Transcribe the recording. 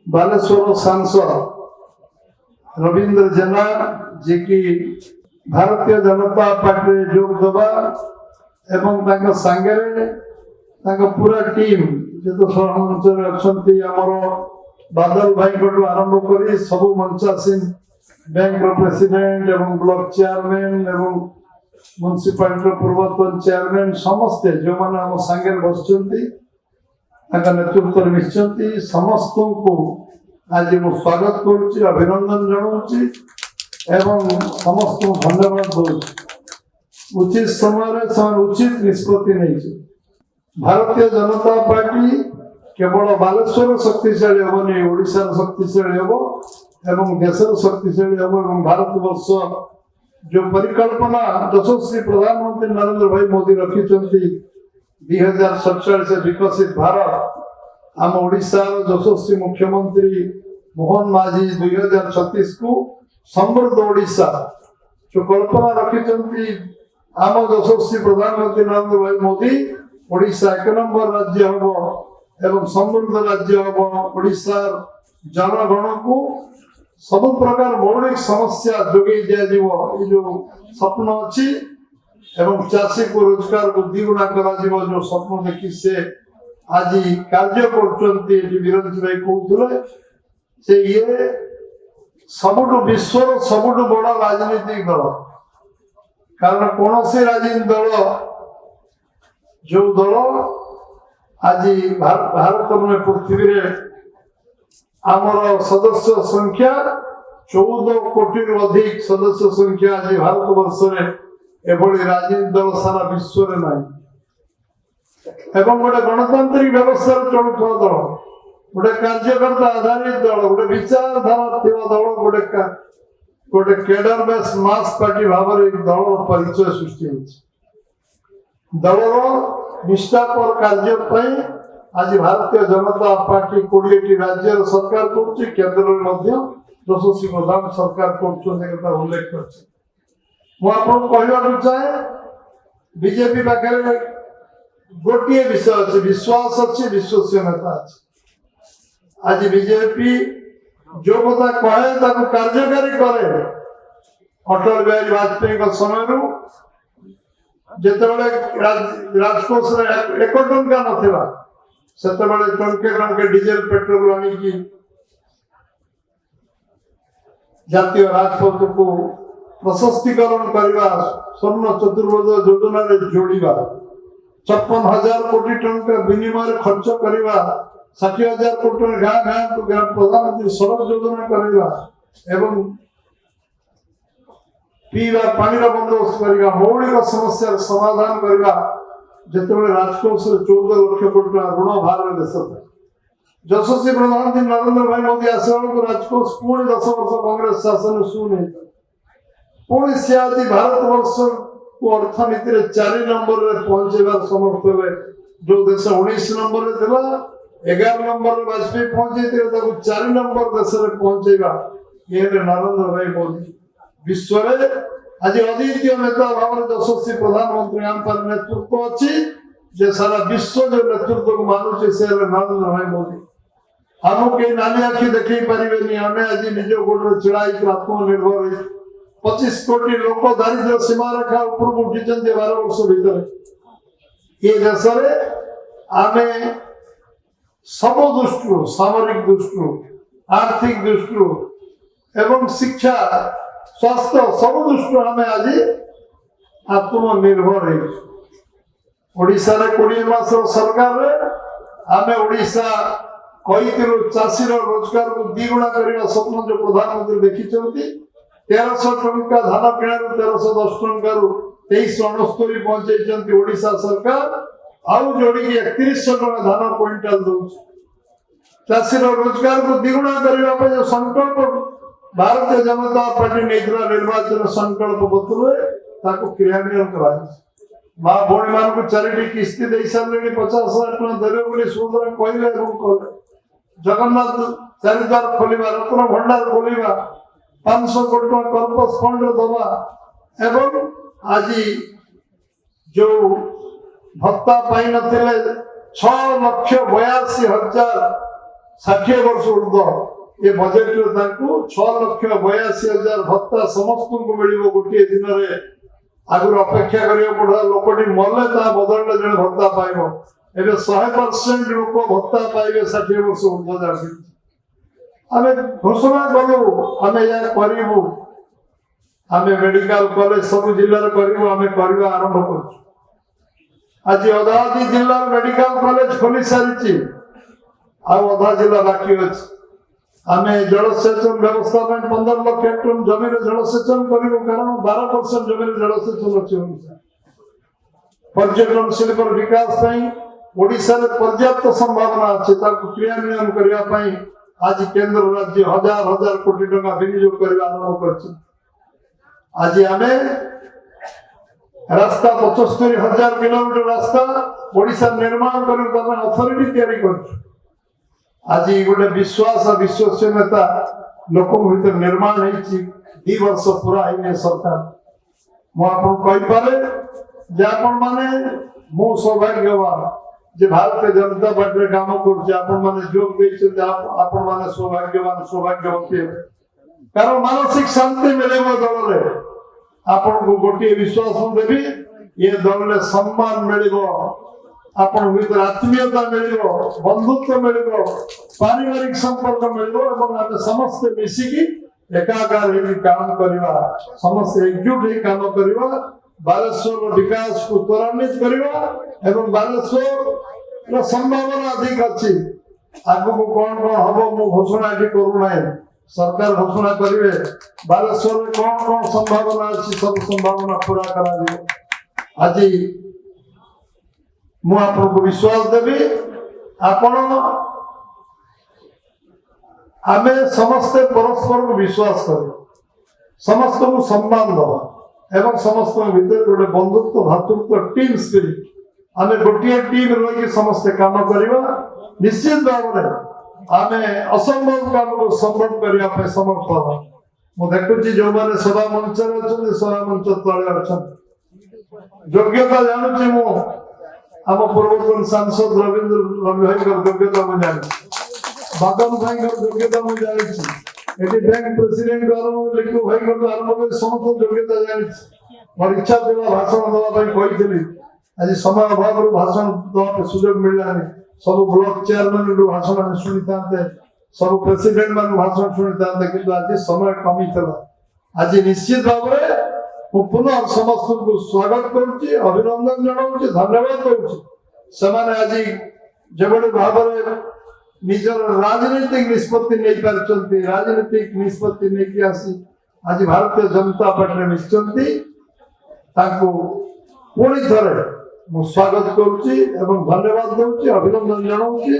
बालेश्वर सांसद रविंद्र जेना जी की भारतीय जनता पार्टी जोग दबा एवं सांगे पूरा टीम जो सहमंचर अच्छा बादल भाई को आरंभ कर सब मंचासीन बैंक प्रेसिडेंट एवं ब्लॉक चेयरमैन एवं म्युनिसिपालिटी पूर्वतन चेयरमैन समस्ते जो मैंने आम सांगे बस नेतृत्व मिशंती समस्त को आज मुझे स्वागत करुच्ची अभिनंदन जनाऊँगी एवं समस्त धन्यवाद दूँ। उचित समय उचित निष्पत्ति नहीं। भारतीय जनता पार्टी केवल बालेश्वर शक्तिशाली हेनी ओडिशा शक्तिशाली हम एवं देशर शक्तिशाली हम एवं भारत वर्ष जो परिकल्पना यशस्वी प्रधानमंत्री नरेंद्र भाई मोदी रखी 2047 विकसित भारत आम ओडिशा यशस्वी मुख्यमंत्री मोहन माझी 2036 को समृद्ध ओडिशा जो कल्पना रखी आम यशस्वी प्रधानमंत्री नरेंद्र भाई मोदी ओडिशा 1 नंबर राज्य हम एवं समृद्ध राज्य हम ओडिशा जनगण को सब प्रकार मौलिक समस्या जोगे दिया जो स्वप्न अच्छी एवं चाषी को रोजगार को द्विगुणा करा जो स्वप्न देखी से आज कार्य करंज भाई कहते से ये सबुठ विश्वर सबुठ बड़ राजनीतिक दल कारण कौन से राजनीतिक दल जो दल आज भारत में पृथ्वी रे आमर सदस्य संख्या 14 कोटी अधिक सदस्य संख्या आज भारत वर्ष एभली राजनीतिक दल सारा विश्व में ना एवं गोटे गणतांत्रिक व्यवस्था चलुवा दल गोटे कार्यकर्ता आधारित दल गोटे विचारधारा थी दल गोटे गोटे केडर बेस मास पार्टी भाव दल परिचय सृष्टि दलर निष्ठापर कार्य आज भारतीय जनता पार्टी 20 राज्य सरकार कर केंद्र में यशस्वी प्रधान सरकार कर उल्लेख कर चाहे बीजेपी पाखे गोटे विषय अच्छे विश्वास अच्छे विश्वसनीयता अच्छे आज बीजेपी जो कथा कहे कार्यकारी करे अटल बिहारी वाजपेयी समय जिते राजकोष 1 टंका नाला से टंके डीजेल पेट्रोल आनिकी जातीय राजपथ को प्रशस्तीकरण करने स्वर्ण चतुर्भुज योजना जोड़ा 56,000 कोटी टंका विनिमय खर्च करवा 60,000 कोटी गाँ गाँ को प्रधानमंत्री सड़क योजना करवा एवं पीवा पानी बंदोबस्त करवा मौलिक समस्या समाधान करवा जिते राजकोष 14 लाख कोटी ऋण भार देश यशस्वी प्रधानमंत्री नरेंद्र भाई मोदी आसला को राजकोष पुणी 10 वर्ष कांग्रेस शासन शुरू पुणी से आज भारत वर्ष को अर्थनीति 4 नंबर में पहुंचार समर्थ हुए जो देश 19 नंबर में था 11 नंबर में वाजपेयी पहुंचे 4 नंबर देश में पहुंचेगा ये नरेंद्र भाई मोदी विश्व आज अद्वितीय नेता भाव यशस्वी प्रधानमंत्री आम पर नेतृत्व अच्छी जे सारा विश्व जो नेतृत्व को मानुचे से नरेंद्र भाई मोदी आम कई नानी आखि देखे पारे आम आज निज गोड़ छिड़ाई आत्मनिर्भर 25 कोटी लोक दारिद्र्य सीमा रेखा ऊपर उठी 12 वर्ष भीतर ये देश आम सब दृष्टि सामरिक दृष्टि आर्थिक दृष्टि एवं शिक्षा स्वास्थ्य सब दृष्टि आम आज आत्मनिर्भर ओडिशा रे 20 मास सरकार आम ओडिशा कही चाषी रोजगार को द्विगुणा करने स्वप्न जो प्रधानमंत्री देखी 1300 टंका धान किणा 1310 टंका 2369 पहुंचाई ओडिशा सरकार आउ जोड़ी 3100 टंका धान क्विंटाल दौर चाषी रोजगार को द्विगुणा करने जो संकल्प भारतीय जनता पार्टी निर्वाचन संकल्प बतुए क्रियान्वयन करा माँ भौणी मान को 4टी किस्ती दे सारे 50,000 टका देवे बोली सुंदर कहले जगन्नाथ चारिद्वार खोलिबा रत्न भंडार खोलिबा 500 कोटी टका कर्पस फंड दबा एवं आज जो भत्ता पाई नथिले 6,82,000 ଷାଠିଏ ବର୍ଷ ଉର୍ଦ୍ଧ୍ୱ ଏ ବଜେଟରେ ତାଙ୍କୁ 6,82,000 ଭତ୍ତା ସମସ୍ତଙ୍କୁ ମିଳିବ ଗୋଟିଏ ଦିନରେ। ଆଗରୁ ଅପେକ୍ଷା କରିବାକୁ ପଡୁଥିଲା, ଲୋକଟି ମଲେ ତା ବଦଳରେ ଜଣେ ଭତ୍ତା ପାଇବ। ଏବେ 100% ଲୋକ ଭତ୍ତା ପାଇବେ 60 ବର୍ଷ ଉର୍ଦ୍ଧ୍ୱ ଯାଉଛି। ଆମେ ଘୋଷଣା କଲୁ ଆମେ ଏହା କରିବୁ। ଆମେ ମେଡିକାଲ କଲେଜ ସବୁ ଜିଲ୍ଲାରେ କରିବୁ, ଆମେ କରିବା ଆରମ୍ଭ କରୁଛୁ। ଆଜି ଅଧା ଜିଲ୍ଲାର ମେଡିକାଲ କଲେଜ ଖୋଲି ସାରିଛି, ଆଉ ଅଧା ଜିଲ୍ଲା ବାକି ଅଛି। ଆମେ ଜଳସେଚନ ବ୍ୟବସ୍ଥା ପାଇଁ 15 ଲକ୍ଷ ହେକ୍ଟର ଜମିରେ ଜଳସେଚନ କରିବୁ, କାରଣ 12% ଜମିରେ ଜଳସେଚନ ଅଛି ଓଡ଼ିଶା। ପର୍ଯ୍ୟଟନ ଶିଳ୍ପର ବିକାଶ ପାଇଁ ଓଡ଼ିଶାରେ ପର୍ଯ୍ୟାପ୍ତ ସମ୍ଭାବନା ଅଛି, ତାକୁ କ୍ରିୟାନ୍ୱୟନ କରିବା ପାଇଁ ଆଜି କେନ୍ଦ୍ର ରାଜ୍ୟ ହଜାର ହଜାର କୋଟି ଟଙ୍କା ବିନିଯୋଗ କରିବା ଆରମ୍ଭ କରିଛି। ଆଜି ଆମେ ରାସ୍ତା 75,000 କିଲୋମିଟର ରାସ୍ତା ଓଡ଼ିଶା ନିର୍ମାଣ କରିବୁ, ତା ପାଇଁ ଅଥରିଟି ତିଆରି କରୁଛୁ। ଆଜି ଗୋଟେ ବିଶ୍ୱାସ ବିଶ୍ୱସନୀୟତା ଲୋକଙ୍କ ଭିତରେ ନିର୍ମାଣ ହେଇଛି। 2 ବର୍ଷ ପୁରା ହେଇନି ସରକାର। ମୁଁ ଆପଣଙ୍କୁ କହିପାରେ ଯେ ଆପଣ ମାନେ, ମୁଁ ସୌଭାଗ୍ୟବାନ ଯେ ଭାରତୀୟ ଜନତା ପାର୍ଟିରେ କାମ କରୁଛି। ଆପଣ ମାନେ ଯୋଗ ଦେଇଛନ୍ତି, ଆପଣ ମାନେ ସୌଭାଗ୍ୟବତୀ ହେବେ। କାରଣ ମାନସିକ ଶାନ୍ତି ମିଳିବ ଦଳରେ। ଆପଣଙ୍କୁ ଗୋଟିଏ ବିଶ୍ୱାସ ଦେବି, ଏ ଦଳରେ ସମ୍ମାନ ମିଳିବ, ଆପଣଙ୍କ ଭିତରେ ଆତ୍ମୀୟତା ମିଳିବ, ବନ୍ଧୁତ୍ୱ ମିଳିବ, ପାରିବାରିକ ସମ୍ପର୍କ ମିଳିବ ଏବଂ ଆମେ ସମସ୍ତେ ମିଶିକି ଏକାକାର ହେଇକି କାମ କରିବା, ସମସ୍ତେ ଏକଜୁଟ ହେଇ କାମ କରିବା, ବାଲେଶ୍ୱରର ବିକାଶକୁ ତ୍ୱରାନ୍ୱିତ କରିବା ଏବଂ ବାଲେଶ୍ୱରର ସମ୍ଭାବନା ଅଧିକ ଅଛି। ଆଗକୁ କଣ କଣ ହବ ମୁଁ ଘୋଷଣା ଏଠି କରୁନାହିଁ, ସରକାର ଘୋଷଣା କରିବେ। ବାଲେଶ୍ୱରରେ କଣ କଣ ସମ୍ଭାବନା ଅଛି, ସବୁ ସମ୍ଭାବନା ପୁରା କରାଯିବ। ଆଜି ମୁଁ ଆପଣଙ୍କୁ ବିଶ୍ୱାସ ଦେବି, ଆପଣ ଆମେ ସମସ୍ତେ ପରସ୍ପରକୁ ବିଶ୍ୱାସ କରିବା, ସମସ୍ତଙ୍କୁ ସମ୍ମାନ ଦେବା ଏବଂ ସମସ୍ତଙ୍କ ଭିତରେ ଗୋଟେ ବନ୍ଧୁତ୍ୱ ଭାତୃତ୍ୱ ଟିମ୍ ସ୍ପିରିଟ୍, ଆମେ ଗୋଟିଏ ଟିମ୍ ରହିକି ସମସ୍ତେ କାମ କରିବା। ନିଶ୍ଚିତ ଭାବରେ ଆମେ ଅସମ୍ଭବ କାମକୁ ସମ୍ଭବ କରିବା ପାଇଁ ସମର୍ଥ ହେବା। ମୁଁ ଦେଖୁଛି ଯୋଉମାନେ ସଭା ମଞ୍ଚରେ ଅଛନ୍ତି, ସଭା ମଞ୍ଚ ତଳେ ଅଛନ୍ତି, ଯୋଗ୍ୟତା ଜାଣୁଛି ମୁଁ। ଆମ ପୂର୍ବତନ ସାଂସଦ ରବୀନ୍ଦ୍ର ଭାଇଙ୍କର ଯୋଗ୍ୟତା ମୁଁ ଜାଣିଛି, ବାଦଲ ଭାଇଙ୍କର ଯୋଗ୍ୟତା ମୁଁ ଜାଣିଛି, ଏଠି ବ୍ୟାଙ୍କ ପ୍ରେସିଡେଣ୍ଟ ଆରମ୍ଭ ଲିଟୁ ଭାଇଙ୍କର ଆରମ୍ଭ କରି ସମସ୍ତ ଯୋଗ୍ୟତା ଜାଣିଛି। ମୋର ଇଚ୍ଛା ଥିଲା ଭାଷଣ ଦେବା ପାଇଁ କହିଥିଲି, ଆଜି ସମୟ ଅଭାବରୁ ଭାଷଣ ଦେବା ପାଇଁ ସୁଯୋଗ ମିଳିଲାନି। ସବୁ ବ୍ଲକ ଚେୟାରମ୍ୟାନଠୁ ଭାଷଣ ଆମେ ଶୁଣିଥାନ୍ତେ, ସବୁ ପ୍ରେସିଡେଣ୍ଟ ମାନଙ୍କୁ ଭାଷଣ ଶୁଣିଥାନ୍ତେ, କିନ୍ତୁ ଆଜି ସମୟ କମିଥିଲା। ଆଜି ନିଶ୍ଚିତ ଭାବରେ ମୁଁ ପୁନଃ ସମସ୍ତଙ୍କୁ ସ୍ୱାଗତ କରୁଛି, ଅଭିନନ୍ଦନ ଜଣାଉଛି, ଧନ୍ୟବାଦ ଦଉଛି। ସେମାନେ ଆଜି ଯେଭଳି ଭାବରେ ନିଜର ରାଜନୈତିକ ନିଷ୍ପତ୍ତି ନେଇପାରିଛନ୍ତି, ରାଜନୈତିକ ନିଷ୍ପତ୍ତି ନେଇକି ଆସି ଆଜି ଭାରତୀୟ ଜନତା ପାର୍ଟିରେ ମିଶିଛନ୍ତି, ତାଙ୍କୁ ପୁଣି ଥରେ ମୁଁ ସ୍ୱାଗତ କରୁଛି ଏବଂ ଧନ୍ୟବାଦ ଦଉଛି, ଅଭିନନ୍ଦନ ଜଣାଉଛି।